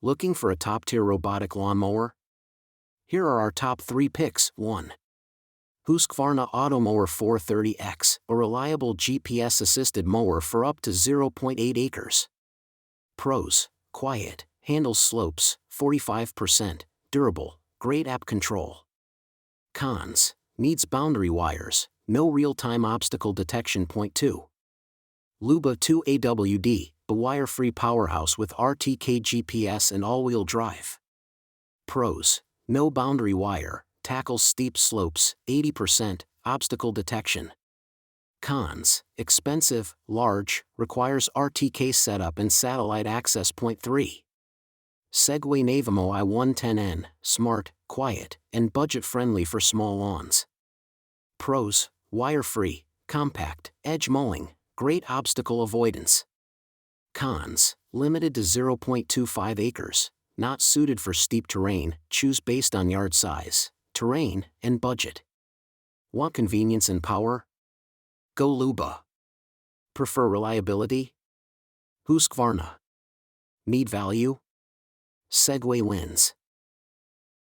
Looking for a top-tier robotic lawnmower? Here are our top 3 picks. 1. Husqvarna Automower 430X, a reliable GPS-assisted mower for up to 0.8 acres. Pros: quiet, handles slopes, 45%, durable, great app control. Cons: needs boundary wires, no real-time obstacle detection. 2. Luba 2AWD, a wire-free powerhouse with RTK GPS and all-wheel drive. Pros: no boundary wire, tackles steep slopes, 80%, obstacle detection. Cons: expensive, large, requires RTK setup and satellite access. 3. Segway Navimo i110N, smart, quiet, and budget-friendly for small lawns. Pros: wire-free, compact, edge mowing, great obstacle avoidance. Cons: limited to 0.25 acres, not suited for steep terrain, choose based on yard size, terrain, and budget. Want convenience and power? Go Luba. Prefer reliability? Husqvarna. Need value? Segway wins.